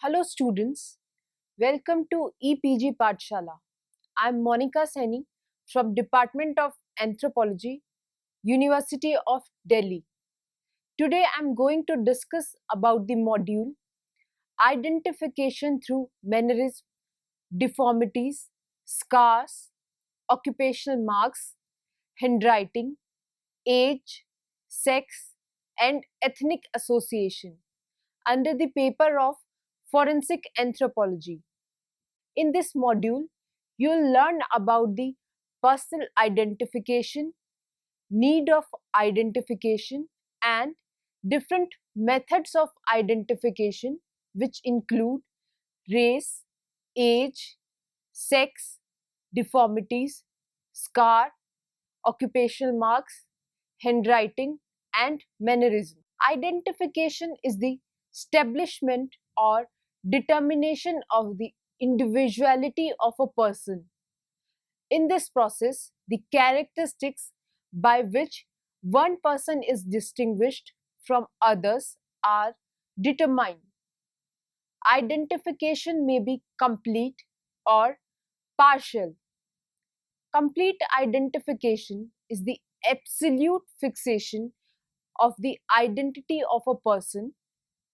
Hello students, welcome to EPG Pathshala. I am Monica Saini from Department of Anthropology, University of Delhi. Today I am going to discuss about the module Identification through mannerism, deformities, scars, occupational marks, handwriting, age, sex and ethnic association under the paper of Forensic Anthropology. In this module, you'll learn about the personal identification, need of identification, and different methods of identification, which include race, age, sex, deformities, scar, occupational marks, handwriting, and mannerism. Identification is the establishment or determination of the individuality of a person. In this process, the characteristics by which one person is distinguished from others are determined. Identification may be complete or partial. Complete identification is the absolute fixation of the identity of a person,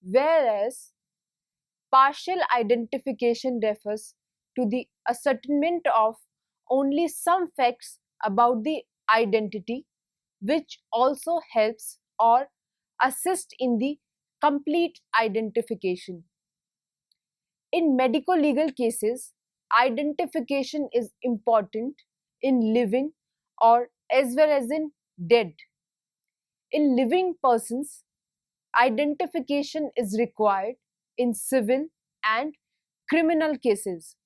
whereas partial identification refers to the ascertainment of only some facts about the identity, which also helps or assists in the complete identification. In medico-legal cases, identification is important in living or as well as in dead. In living persons, identification is required in civil and criminal cases.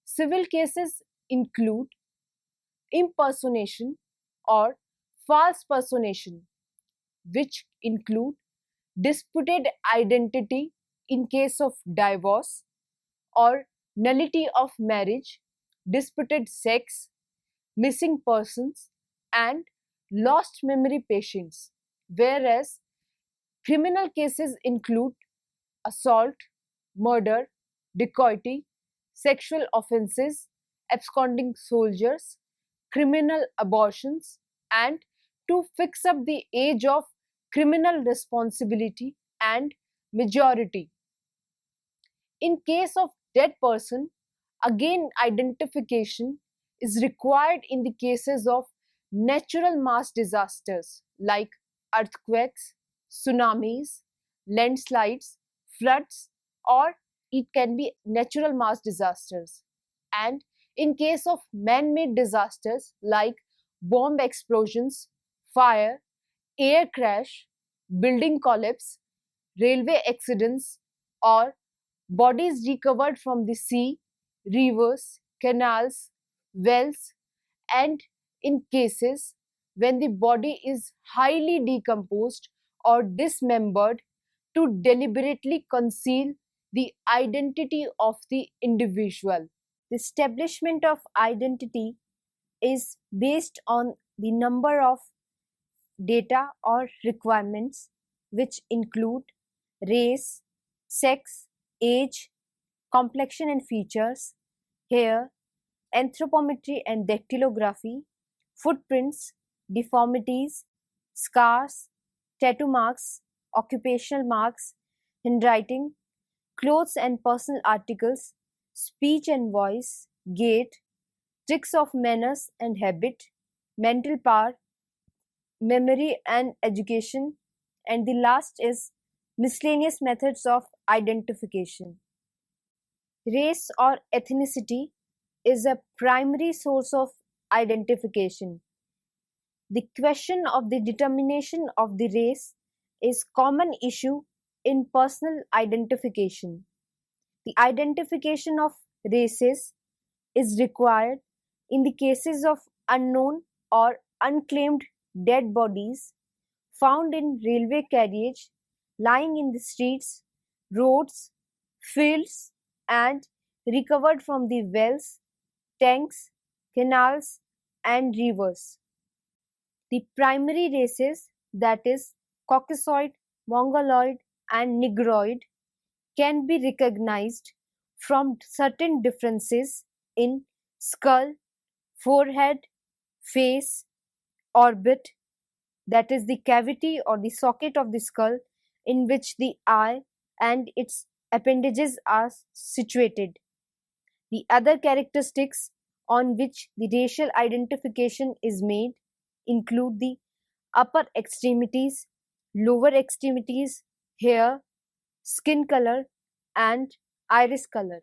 Civil cases include impersonation or false personation, which include disputed identity in case of divorce or nullity of marriage, disputed sex, missing persons, and lost memory patients, whereas criminal cases include assault, murder, dacoity, sexual offences, absconding soldiers, criminal abortions, and to fix up the age of criminal responsibility and majority. In case of dead person, again identification is required in the cases of natural mass disasters like earthquakes, tsunamis, landslides, floods, or it can be natural mass disasters. And in case of man-made disasters like bomb explosions, fire, air crash, building collapse, railway accidents, or bodies recovered from the sea, rivers, canals, wells, and in cases when the body is highly decomposed or dismembered to deliberately conceal the identity of the individual. The establishment of identity is based on the number of data or requirements, which include race, sex, age, complexion and features, hair, anthropometry and dactylography, footprints, deformities, scars, tattoo marks, occupational marks, handwriting, clothes and personal articles, speech and voice, gait, tricks of manners and habit, mental power, memory and education, and the last is miscellaneous methods of identification. Race or ethnicity is a primary source of identification. The question of the determination of the race is common issue in personal identification. The identification of races is required in the cases of unknown or unclaimed dead bodies found in railway carriage, lying in the streets, roads, fields, and recovered from the wells, tanks, canals, and rivers. The primary races, that is Caucasoid, Mongoloid, and Negroid, can be recognized from certain differences in skull, forehead, face, orbit, that is the cavity or the socket of the skull in which the eye and its appendages are situated. The other characteristics on which the racial identification is made include the upper extremities, lower extremities, hair, skin color, and iris color.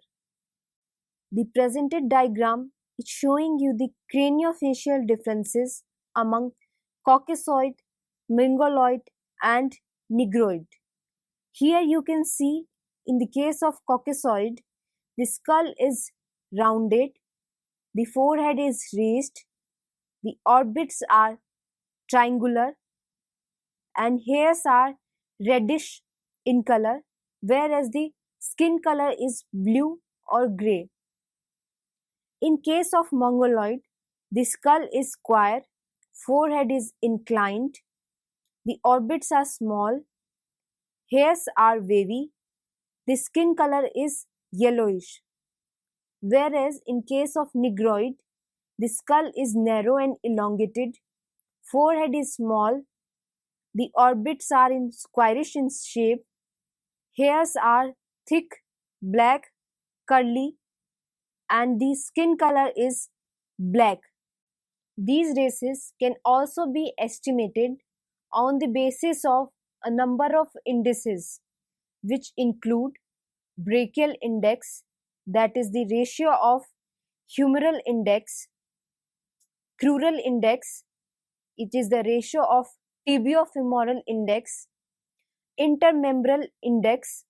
The presented diagram is showing you the craniofacial differences among Caucasoid, Mongoloid, and Negroid. Here you can see in the case of Caucasoid, the skull is rounded, the forehead is raised, the orbits are triangular, and hairs are reddish in color, whereas the skin color is blue or grey. In case of Mongoloid, the skull is square, forehead is inclined, the orbits are small, hairs are wavy, the skin color is yellowish. Whereas in case of Negroid, the skull is narrow and elongated, forehead is small, the orbits are squarish in shape, hairs are thick, black, curly, and the skin color is black. These races can also be estimated on the basis of a number of indices, which include brachial index, that is the ratio of humeral index, crural index, it is the ratio of tibiofemoral index, intermembral index,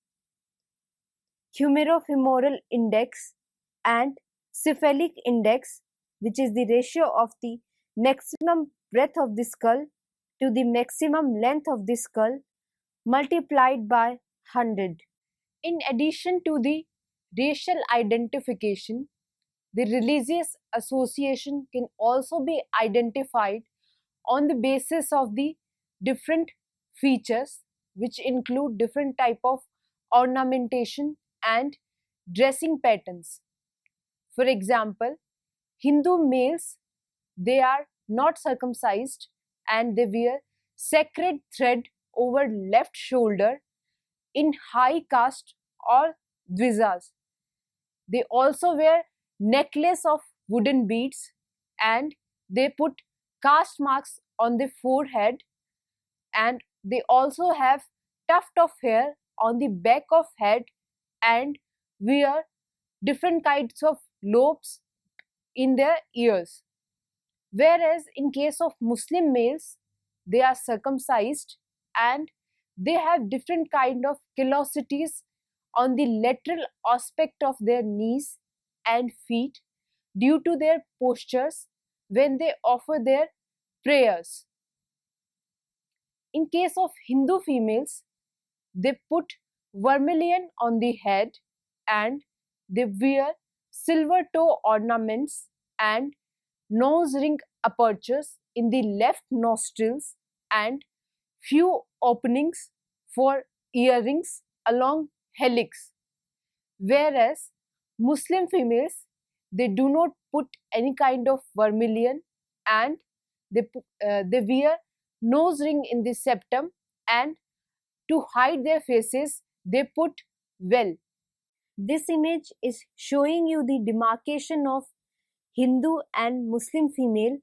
humerofemoral index, and cephalic index, which is the ratio of the maximum breadth of the skull to the maximum length of the skull multiplied by 100. In addition to the racial identification, the religious association can also be identified on the basis of the different features, which include different type of ornamentation and dressing patterns. For example, Hindu males, they are not circumcised and they wear sacred thread over left shoulder in high caste or dvizas. They also wear necklace of wooden beads and they put caste marks on the forehead, and they also have tuft of hair on the back of head and wear different kinds of lobes in their ears. Whereas in case of Muslim males, they are circumcised and they have different kind of callosities on the lateral aspect of their knees and feet due to their postures when they offer their prayers. In case of Hindu females, they put vermilion on the head and they wear silver toe ornaments and nose ring apertures in the left nostrils and few openings for earrings along helix. Whereas Muslim females, they do not put any kind of vermilion and they wear nose ring in the septum, and to hide their faces they put veil. This image is showing you the demarcation of Hindu and Muslim female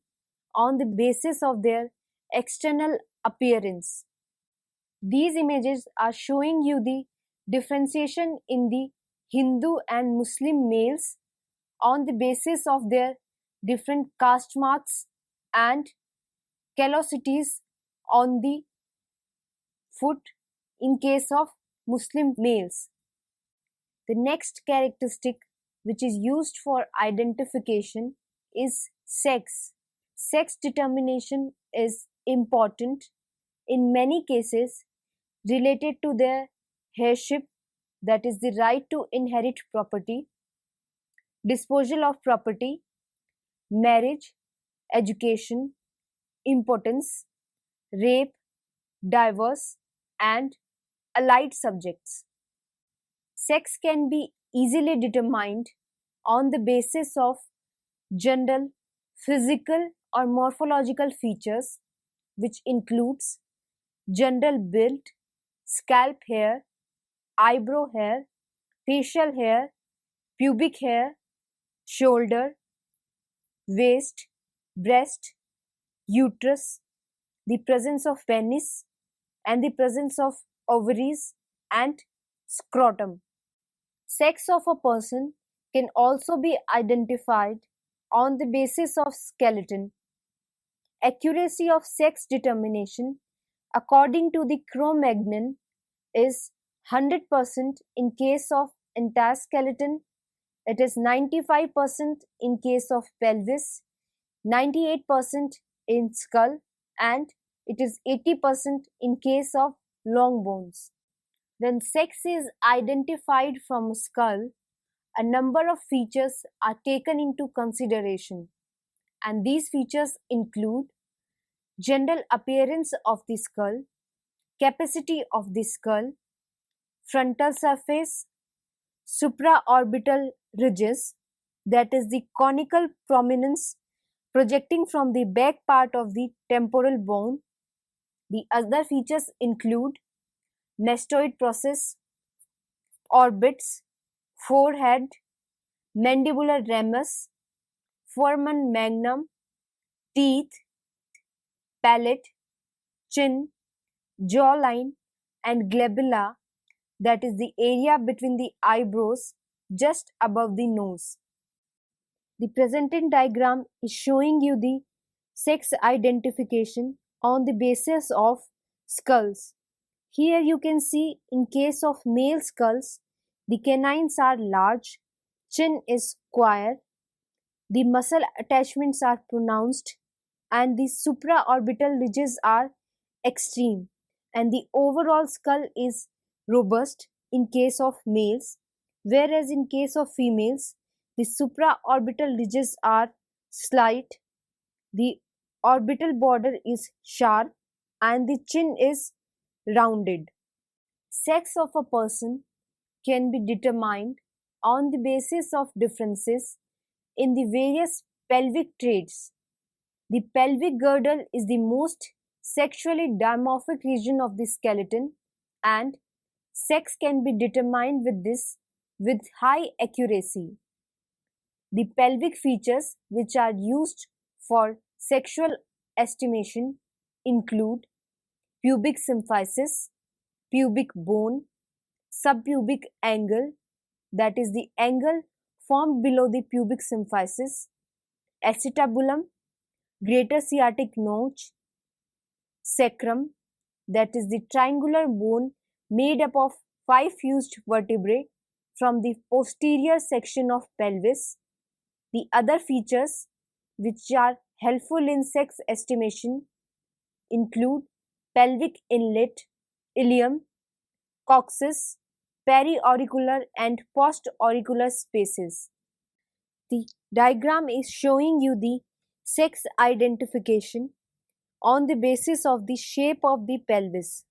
on the basis of their external appearance. These images are showing you the differentiation in the Hindu and Muslim males on the basis of their different caste marks and callosities on the foot in case of Muslim males. The next characteristic which is used for identification is sex. Sex determination is important in many cases related to their heirship, that is the right to inherit property, disposal of property, marriage, education, impotence, rape, divorce, and allied subjects. Sex can be easily determined on the basis of general physical or morphological features, which includes general build, scalp hair, eyebrow hair, facial hair, pubic hair, shoulder, waist, breast, uterus, the presence of penis, and the presence of ovaries and scrotum. Sex of a person can also be identified on the basis of skeleton. Accuracy of sex determination according to the Cro-Magnon is 100% in case of entire skeleton, it is 95% in case of pelvis, 98% in skull, and it is 80% in case of long bones. When sex is identified from a skull, a number of features are taken into consideration, and these features include general appearance of the skull, capacity of the skull, frontal surface, supraorbital ridges, that is the conical prominence projecting from the back part of the temporal bone. The other features include mastoid process, orbits, forehead, mandibular ramus, foramen magnum, teeth, palate, chin, jawline, and glabella, that is the area between the eyebrows just above the nose. The presented diagram is showing you the sex identification on the basis of skulls. Here you can see in case of male skulls, the canines are large, chin is square, the muscle attachments are pronounced, and the supraorbital ridges are extreme, and the overall skull is robust in case of males, whereas in case of females, the supraorbital ridges are slight, the orbital border is sharp, and the chin is rounded. Sex of a person can be determined on the basis of differences in the various pelvic traits. The pelvic girdle is the most sexually dimorphic region of the skeleton, and sex can be determined with this with high accuracy. The pelvic features which are used for sexual estimation include pubic symphysis, pubic bone, subpubic angle, that is the angle formed below the pubic symphysis, acetabulum, greater sciatic notch, sacrum, that is the triangular bone made up of 5 fused vertebrae from the posterior section of pelvis. The other features which are helpful in sex estimation include pelvic inlet, ilium, coccyx, periauricular and postauricular spaces. The diagram is showing you the sex identification on the basis of the shape of the pelvis.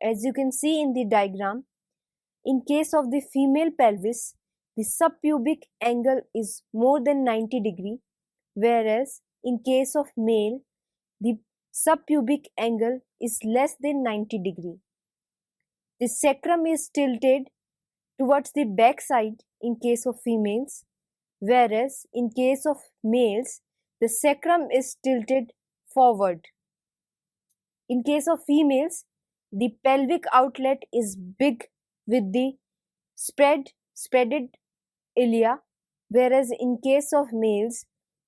As you can see in the diagram, in case of the female pelvis, the subpubic angle is more than 90 degree, whereas in case of male, the subpubic angle is less than 90 degree. The sacrum is tilted towards the back side in case of females, whereas in case of males, the sacrum is tilted forward. In case of females, the pelvic outlet is big with the spreaded ilia, whereas in case of males,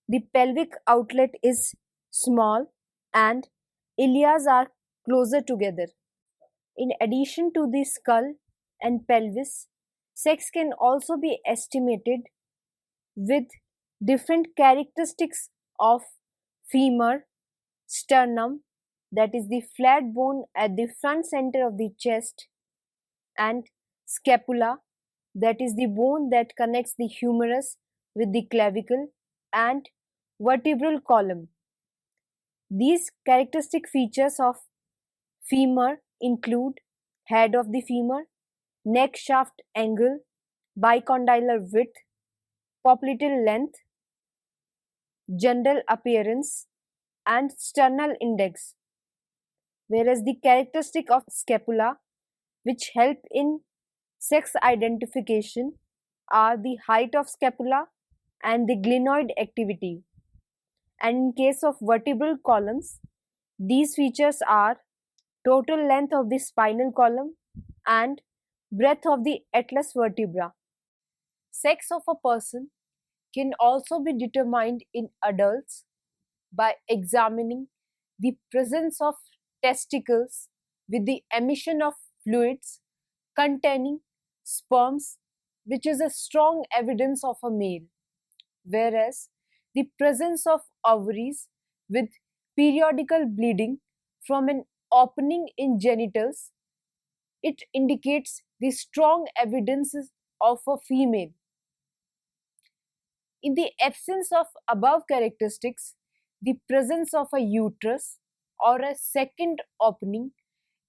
the pelvic outlet is small and ilias are closer together. In addition to the skull and pelvis, sex can also be estimated with different characteristics of femur, sternum, that is the flat bone at the front center of the chest, and scapula, that is the bone that connects the humerus with the clavicle, and vertebral column. These characteristic features of femur include head of the femur, neck shaft angle, bicondylar width, popliteal length, general appearance, and sternal index. Whereas the characteristic of scapula which help in sex identification are the height of scapula and the glenoid activity. And in case of vertebral columns, these features are total length of the spinal column and breadth of the atlas vertebra. Sex of a person can also be determined in adults by examining the presence of testicles with the emission of fluids containing sperms, which is a strong evidence of a male, whereas the presence of ovaries with periodical bleeding from an opening in genitals, it indicates the strong evidences of a female. In the absence of above characteristics, the presence of a uterus or a second opening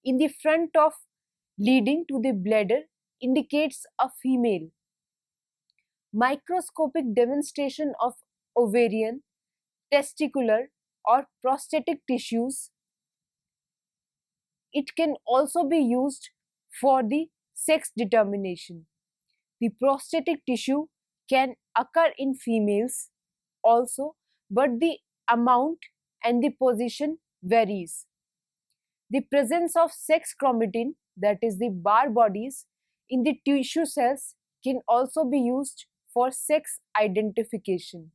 in the front of leading to the bladder indicates a female. Microscopic demonstration of ovarian, testicular or prostatic tissues. It can also be used for the sex determination. The prostatic tissue can occur in females also, but the amount and the position varies. The presence of sex chromatin, that is the Barr bodies, in the tissue cells can also be used for sex identification.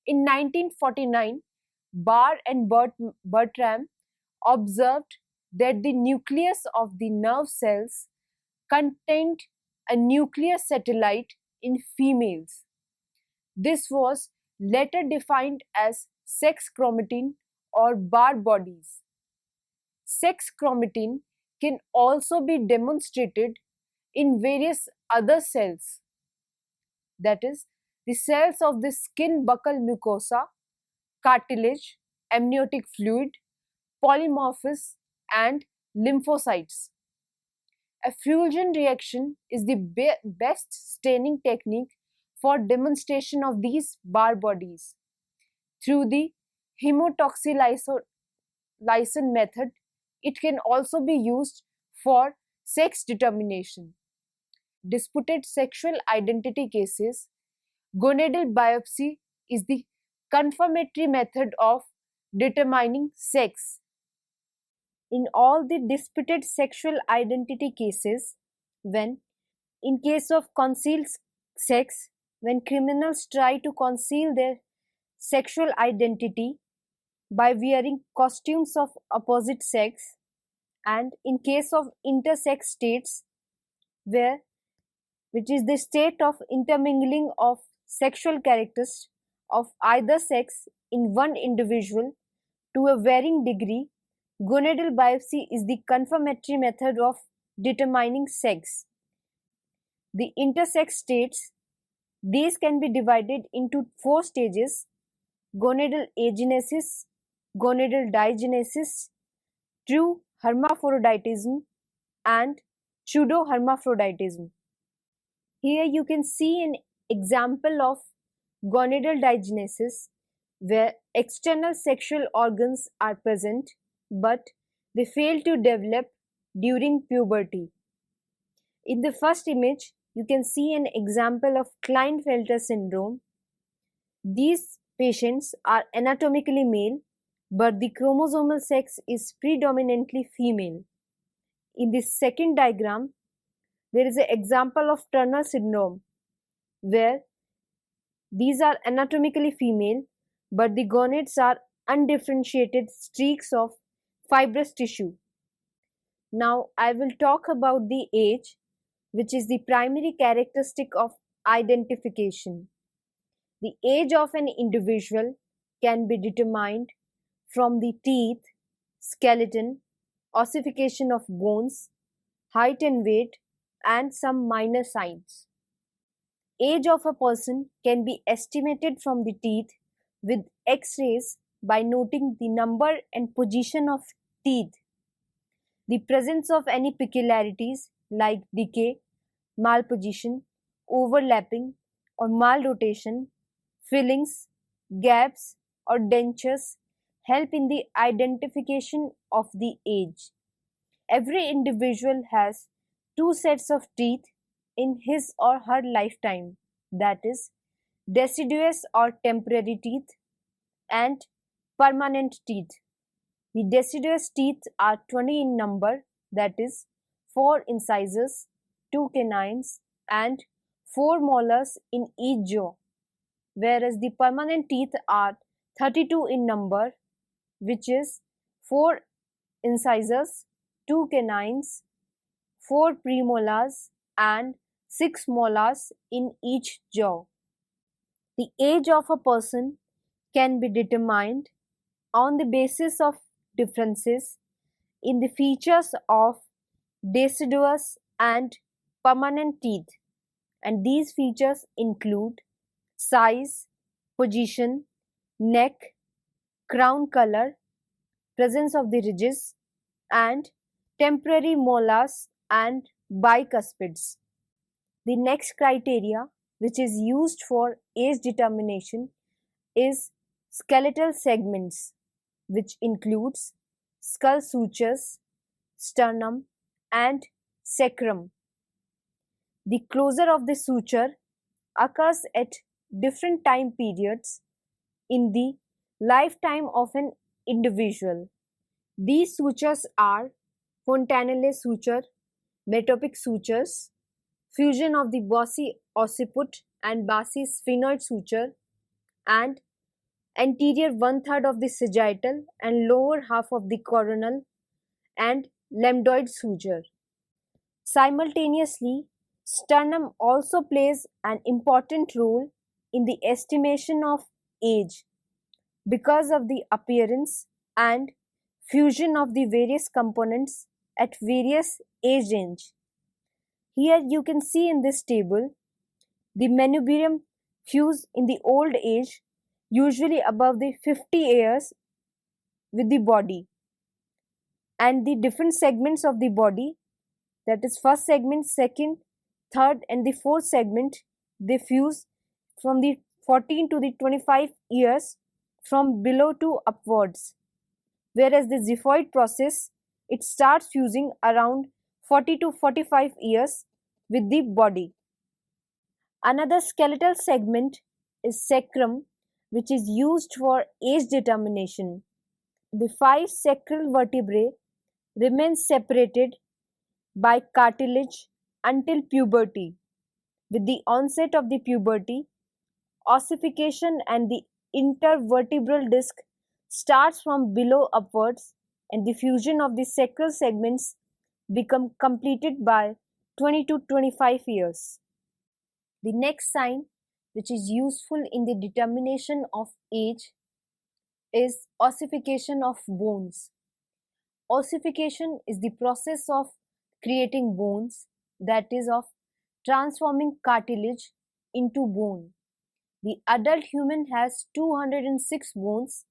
In 1949, Barr and Bertram observed that the nucleus of the nerve cells contained a nuclear satellite in females. This was later defined as sex chromatin or Barr bodies. Sex chromatin can also be demonstrated in various other cells, that is, the cells of the skin buccal mucosa, cartilage, amniotic fluid, polymorphs, and lymphocytes. Effulsion reaction is the best staining technique for demonstration of these Barr bodies. Through the hemotoxylation method, it can also be used for sex determination. Disputed sexual identity cases, gonadal biopsy is the confirmatory method of determining sex. In all the disputed sexual identity cases, when in case of concealed sex, when criminals try to conceal their sexual identity by wearing costumes of opposite sex, and in case of intersex states, where which is the state of intermingling of sexual characters of either sex in one individual to a varying degree, gonadal biopsy is the confirmatory method of determining sex. The intersex states, these can be divided into 4 stages: gonadal agenesis, gonadal digenesis, true hermaphroditism, and pseudo-hermaphroditism. Here you can see an example of gonadal digenesis, where external sexual organs are present but they fail to develop during puberty. In the first image, you can see an example of Klinefelter syndrome. These patients are anatomically male, but the chromosomal sex is predominantly female. In this second diagram, there is an example of Turner syndrome, where these are anatomically female, but the gonads are undifferentiated streaks of fibrous tissue. Now I will talk about the age, which is the primary characteristic of identification. The age of an individual can be determined from the teeth, skeleton, ossification of bones, height and weight, and some minor signs. Age of a person can be estimated from the teeth with X-rays by noting the number and position of teeth. The presence of any peculiarities like decay, malposition, overlapping or malrotation, fillings, gaps, or dentures help in the identification of the age. Every individual has two sets of teeth in his or her lifetime, that is, deciduous or temporary teeth and permanent teeth. The deciduous teeth are 20 in number, that is, 4 incisors, 2 canines, and 4 molars in each jaw, whereas the permanent teeth are 32 in number, which is 4 incisors, 2 canines, 4 premolars, and 6 molars in each jaw. The age of a person can be determined on the basis of differences in the features of deciduous and permanent teeth, and these features include size, position, neck, crown color, presence of the ridges, and temporary molars and bicuspids. The next criteria which is used for age determination is skeletal segments, which includes skull sutures, sternum, and sacrum. The closure of the suture occurs at different time periods in the lifetime of an individual. These sutures are fontanelle suture, metopic sutures, fusion of the Bossi occiput and Bassi sphenoid suture, and anterior one-third of the sagittal and lower half of the coronal and lambdoid suture. Simultaneously, sternum also plays an important role in the estimation of age because of the appearance and fusion of the various components at various age range. Here you can see in this table the manubrium fuse in the old age, usually above the 50 years, with the body, and the different segments of the body, that is first segment, second, third, and the fourth segment, they fuse from the 14 to the 25 years from below to upwards, whereas the xiphoid process, it starts fusing around 40 to 45 years with the body. Another skeletal segment is sacrum, which is used for age determination. The 5 sacral vertebrae remain separated by cartilage until puberty. With the onset of the puberty, ossification and the intervertebral disc starts from below upwards, and the fusion of the sacral segments become completed by 20 to 25 years. The next sign which is useful in the determination of age is ossification of bones. Ossification is the process of creating bones, that is, of transforming cartilage into bone. The adult human has 206 bones.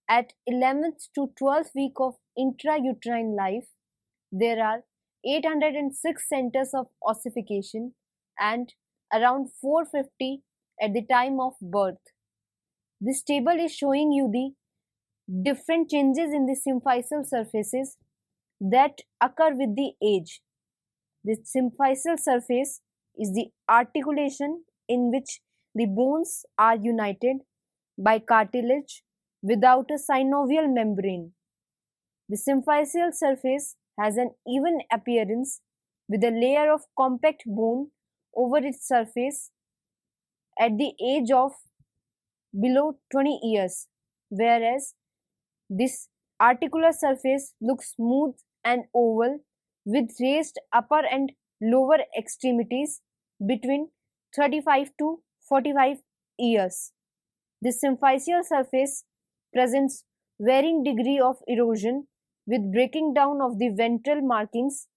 At 11th to 12th week of intrauterine life, there are 806 centers of ossification and around 450 at the time of birth. This table is showing you the different changes in the symphyseal surfaces that occur with the age. The symphyseal surface is the articulation in which the bones are united by cartilage without a synovial membrane. The symphyseal surface has an even appearance with a layer of compact bone over its surface at the age of below 20 years, whereas this articular surface looks smooth and oval with raised upper and lower extremities between 35 to 45 years. The symphyseal surface presents varying degree of erosion with breaking down of the ventral markings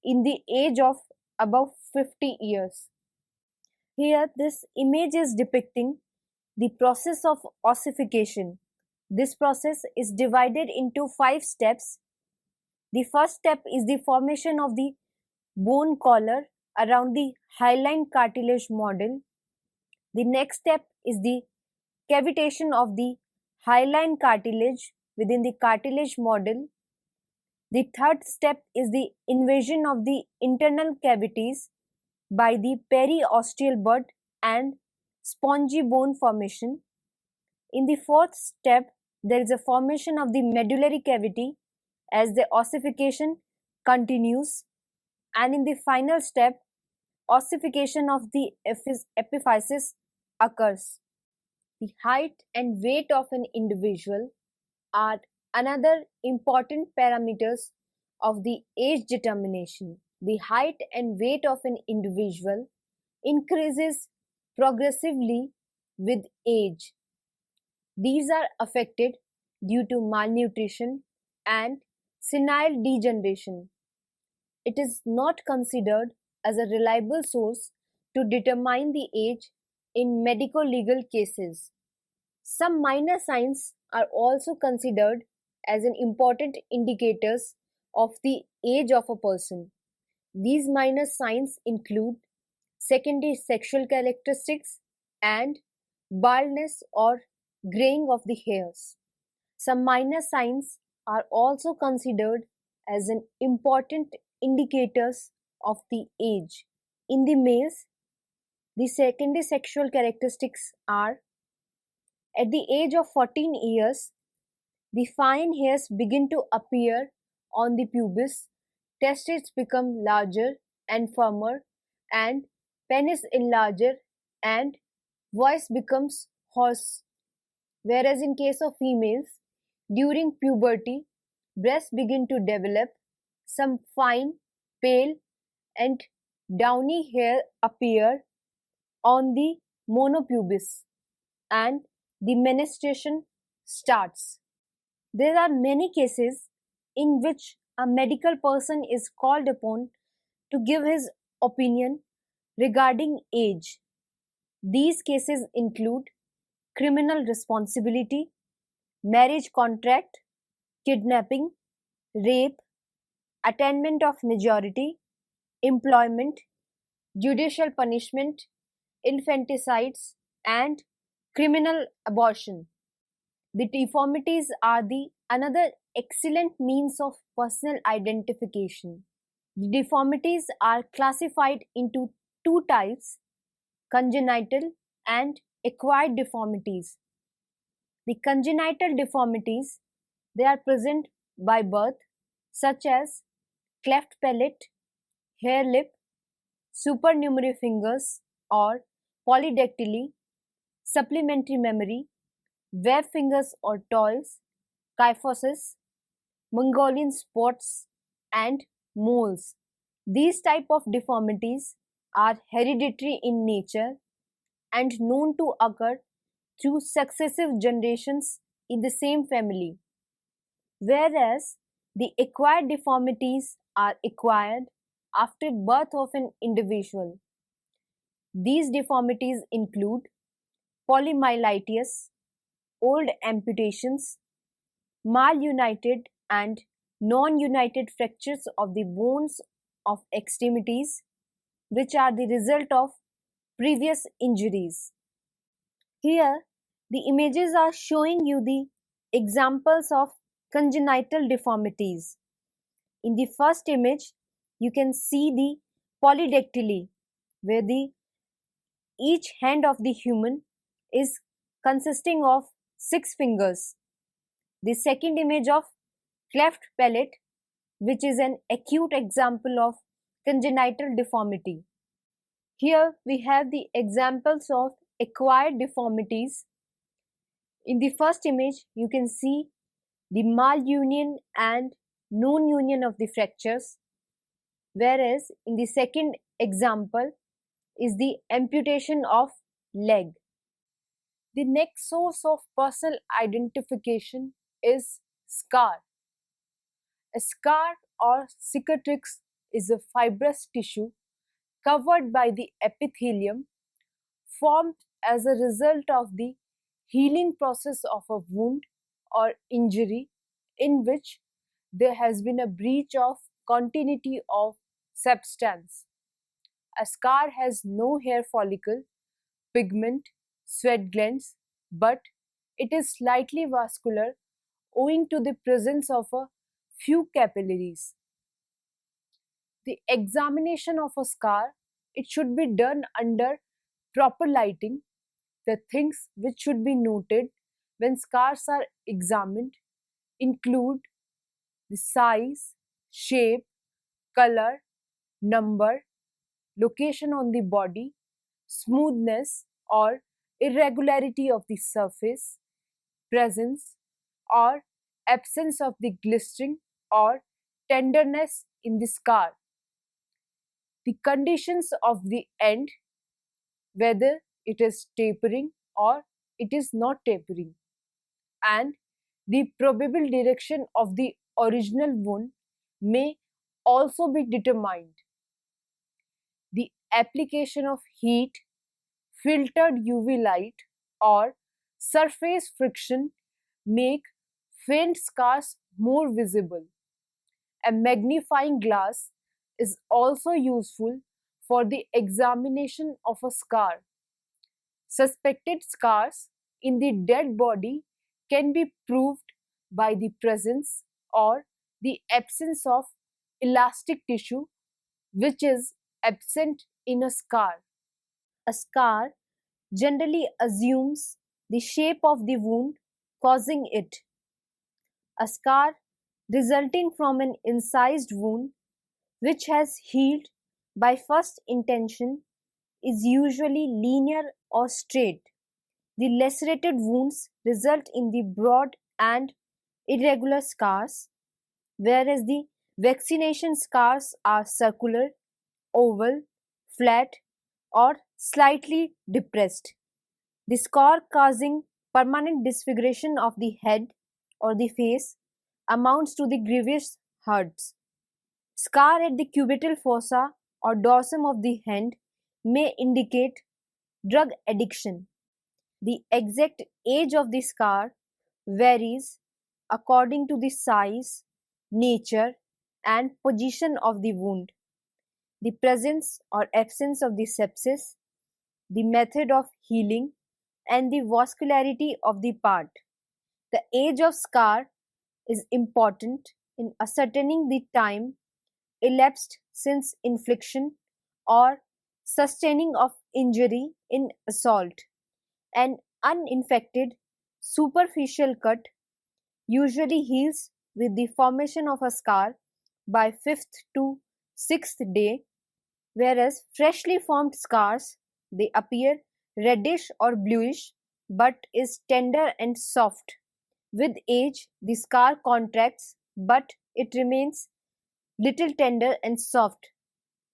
in the age of above 50 years. Here this image is depicting the process of ossification. This process is divided into 5 steps. The first step is the formation of the bone collar around the hyaline cartilage model. The next step is the cavitation of the hyaline cartilage within the cartilage model. The third step is the invasion of the internal cavities by the periosteal bud and spongy bone formation. In the fourth step, there is a formation of the medullary cavity as the ossification continues, and in the final step, ossification of the epiphysis occurs. The height and weight of an individual are another important parameters of the age determination. The height and weight of an individual increases progressively with age. These are affected due to malnutrition and senile degeneration. It is not considered as a reliable source to determine the age in medico-legal cases. Some minor signs are also considered as an important indicators of the age of a person. These minor signs include secondary sexual characteristics and baldness or graying of the hairs. Some minor signs are also considered as an important indicators of the age. In the males, the secondary sexual characteristics are: at the age of 14 years, the fine hairs begin to appear on the pubis, testes become larger and firmer, and penis enlarger, and voice becomes hoarse. Whereas in case of females, during puberty, breasts begin to develop, some fine, pale, and downy hair appear on the monopubis, and the menstruation starts. There are many cases in which a medical person is called upon to give his opinion regarding age. These cases include criminal responsibility, marriage contract, kidnapping, rape, attainment of majority, employment, judicial punishment, infanticides, and criminal abortion. The deformities are the another excellent means of personal identification. The deformities are classified into two types: congenital and acquired deformities. The congenital deformities, they are present by birth, such as cleft palate, hair lip, supernumerary fingers or polydactyly, supplementary memory, web fingers or toes, kyphosis, Mongolian spots, and moles. These type of deformities are hereditary in nature and known to occur through successive generations in the same family, whereas the acquired deformities are acquired after birth of an individual. These deformities include polymyelitis, old amputations, malunited and non-united fractures of the bones of extremities, which are the result of previous injuries. Here, the images are showing you the examples of congenital deformities. In the first image, you can see the polydactyly, where each hand of the human is consisting of 6 fingers. The second image of cleft palate, which is an acute example of congenital deformity. Here we have the examples of acquired deformities. In the first image, you can see the malunion and non-union of the fractures, whereas in the second example is the amputation of leg. The next source of personal identification is scar. A scar or cicatrix is a fibrous tissue covered by the epithelium, formed as a result of the healing process of a wound or injury in which there has been a breach of continuity of substance. A scar has no hair follicle, pigment, sweat glands, but it is slightly vascular owing to the presence of a few capillaries. The examination of a scar, it should be done under proper lighting. The things which should be noted when scars are examined include the size, shape, color, number, location on the body, smoothness or irregularity of the surface, presence or absence of the glistering or tenderness in the scar, the conditions of the end, whether it is tapering or it is not tapering, and the probable direction of the original wound may also be determined. The application of heat, filtered UV light, or surface friction make faint scars more visible. A magnifying glass is also useful for the examination of a scar. Suspected scars in the dead body can be proved by the presence or the absence of elastic tissue, which is absent in a scar. A scar generally assumes the shape of the wound causing it. A scar resulting from an incised wound which has healed by first intention is usually linear or straight. The lacerated wounds result in the broad and irregular scars, whereas the vaccination scars are circular, oval, flat, or slightly depressed. The scar causing permanent disfiguration of the head or the face amounts to the grievous hurts. Scar at the cubital fossa or dorsum of the hand may indicate drug addiction. The exact age of the scar varies according to the size, nature, and position of the wound, the presence or absence of the sepsis, the method of healing, and the vascularity of the part. The age of scar is important in ascertaining the time elapsed since infliction or sustaining of injury in assault. An uninfected superficial cut usually heals with the formation of a scar by 5th to 6th day, whereas freshly formed scars they appear reddish or bluish but is tender and soft. With age the scar contracts but it remains little tender and soft.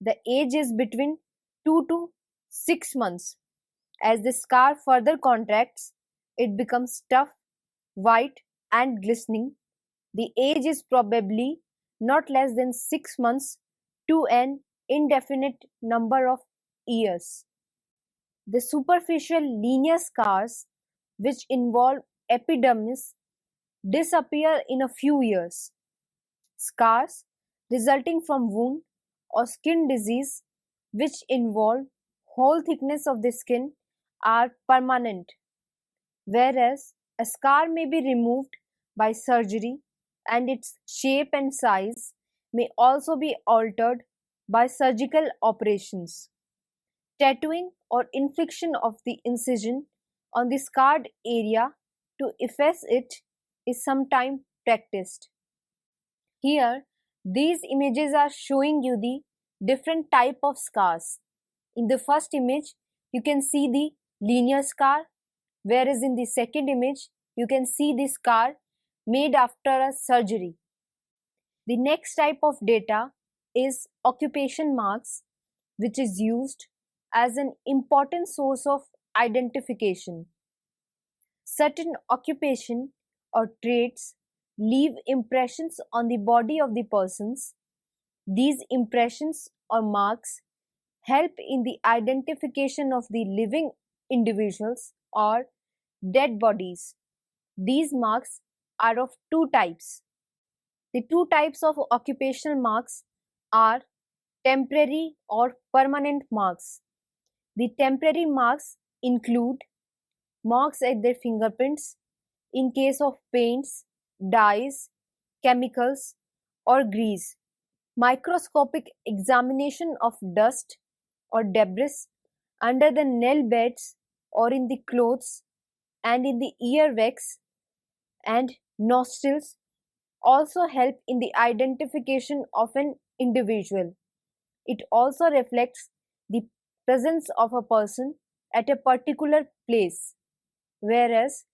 The age is between 2 to 6 months. As the scar further contracts, it becomes tough, white, and glistening. The age is probably not less than 6 months to an indefinite number of years. The superficial linear scars, which involve epidermis, disappear in a few years. Scars resulting from wound or skin disease which involve whole thickness of the skin are permanent, whereas a scar may be removed by surgery and its shape and size may also be altered by surgical operations. Tattooing or infliction of the incision on the scarred area to efface it is sometimes practiced. Here, these images are showing you the different type of scars. In the first image, you can see the linear scar, whereas in the second image, you can see the scar made after a surgery. The next type of data is occupation marks, which is used as an important source of identification. Certain occupation or traits leave impressions on the body of the persons. These impressions or marks help in the identification of the living individuals or dead bodies. These marks are of two types. The two types of occupational marks are Temporary or permanent marks. The temporary marks include marks at their fingerprints in case of paints, dyes, chemicals, or grease. Microscopic examination of dust or debris under the nail beds or in the clothes and in the earwax and nostrils also help in the identification of an individual. It also reflects the presence of a person at a particular place, whereas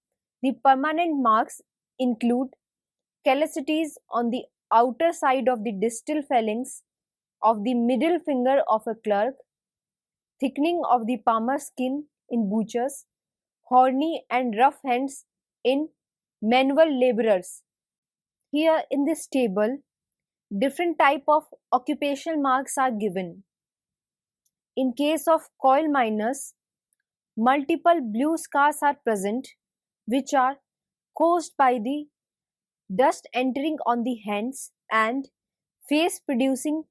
the permanent marks include callosities on the outer side of the distal phalanx of the middle finger of a clerk, thickening of the palmar skin in butchers, horny and rough hands in manual laborers. Here in this table, different type of occupational marks are given. In case of coal miners, multiple blue scars are present, which are caused by the dust entering on the hands and face producing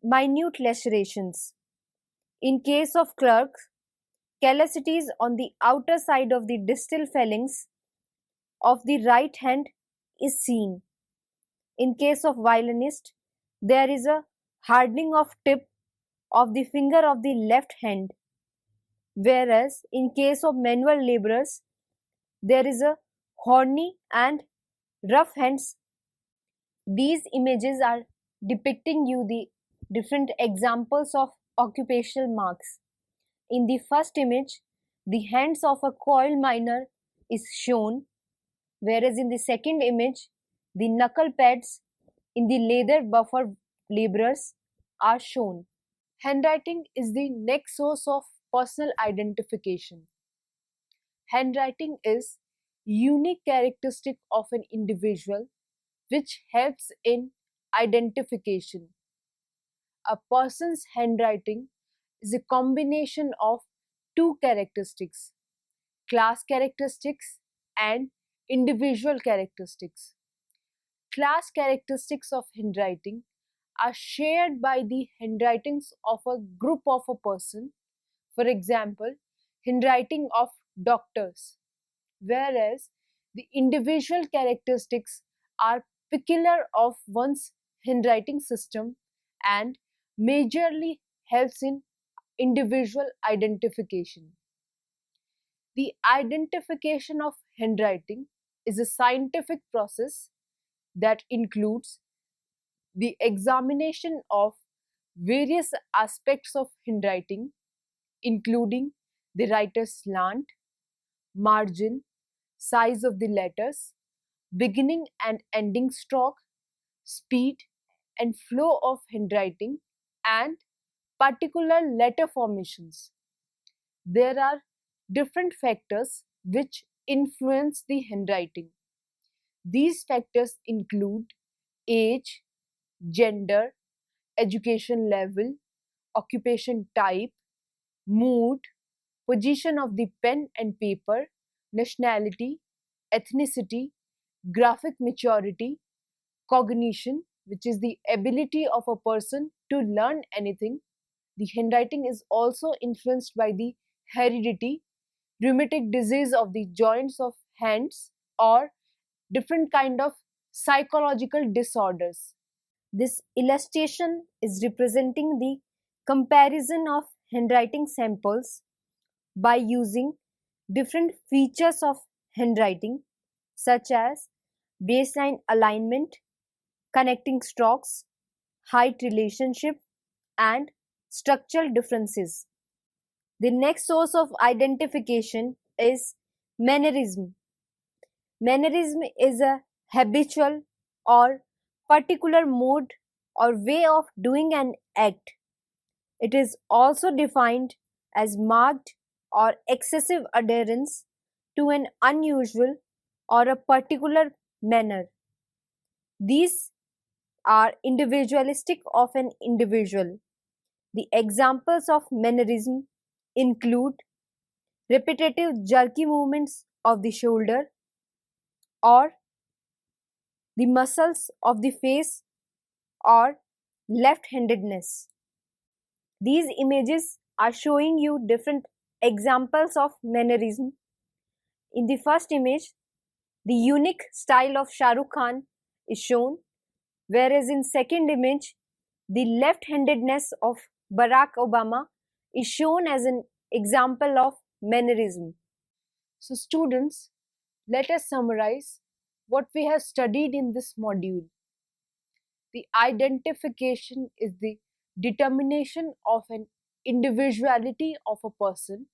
minute lacerations. In case of clerks, callosities on the outer side of the distal phalanx of the right hand is seen. In case of violinist, there is a hardening of tip of the finger of the left hand, whereas in case of manual laborers, there is a horny and rough hands. These images are depicting you the different examples of occupational marks. In the first image, the hands of a coal miner is shown, whereas in the second image, the knuckle pads in the leather buffer laborers are shown. Handwriting is the next source of personal identification. Handwriting is unique characteristic of an individual which helps in identification. A person's handwriting is a combination of two characteristics, class characteristics and individual characteristics. Class characteristics of handwriting are shared by the handwritings of a group of a person, for example, handwriting of doctors, whereas the individual characteristics are peculiar of one's handwriting system and majorly helps in individual identification. The identification of handwriting is a scientific process that includes the examination of various aspects of handwriting, including the writer's slant, margin, size of the letters, beginning and ending stroke, speed and flow of handwriting, and particular letter formations. There are different factors which influence the handwriting. These factors include age, gender, education level, occupation type, mood, position of the pen and paper, nationality, ethnicity, graphic maturity, cognition, which is the ability of a person to learn anything. The handwriting is also influenced by the heredity, rheumatic disease of the joints of hands, or different kind of psychological disorders. This illustration is representing the comparison of handwriting samples by using different features of handwriting such as baseline alignment, connecting strokes, height relationship, and structural differences. The next source of identification is mannerism. Mannerism is a habitual or particular mode or way of doing an act. It is also defined as marked or excessive adherence to an unusual or a particular manner. These are individualistic of an individual. The examples of mannerism include repetitive jerky movements of the shoulder or the muscles of the face or left-handedness. These images are showing you different examples of mannerism. In the first image, the unique style of Shah Rukh Khan is shown, whereas in second image, the left-handedness of Barack Obama is shown as an example of mannerism. So students, let us summarize what we have studied in this module. The identification is the determination of an individuality of a person.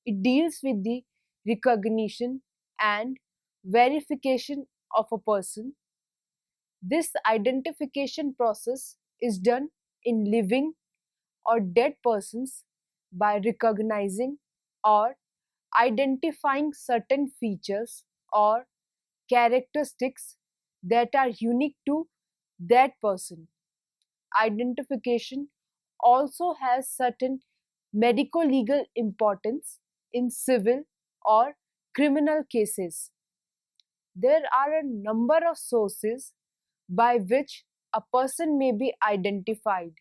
It deals with the recognition and verification of a person. This identification process is done in living or dead persons by recognizing or identifying certain features or characteristics that are unique to that person. Identification also has certain medico-legal importance in civil or criminal cases. There are a number of sources by which a person may be identified,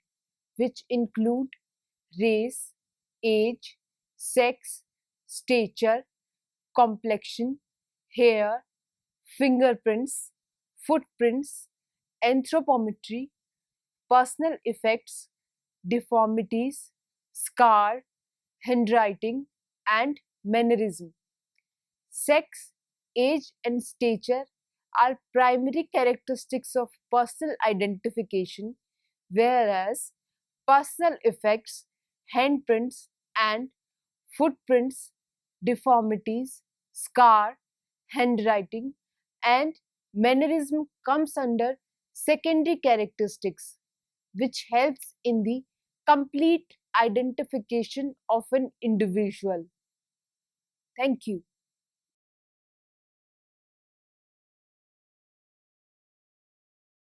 which include race, age, sex, stature, complexion, hair, fingerprints, footprints, anthropometry, personal effects, deformities, scar, handwriting, and mannerism. Sex, age, and stature are primary characteristics of personal identification, whereas personal effects, handprints, and footprints, deformities, scar, handwriting, and mannerism comes under secondary characteristics, which helps in the complete identification of an individual. Thank you.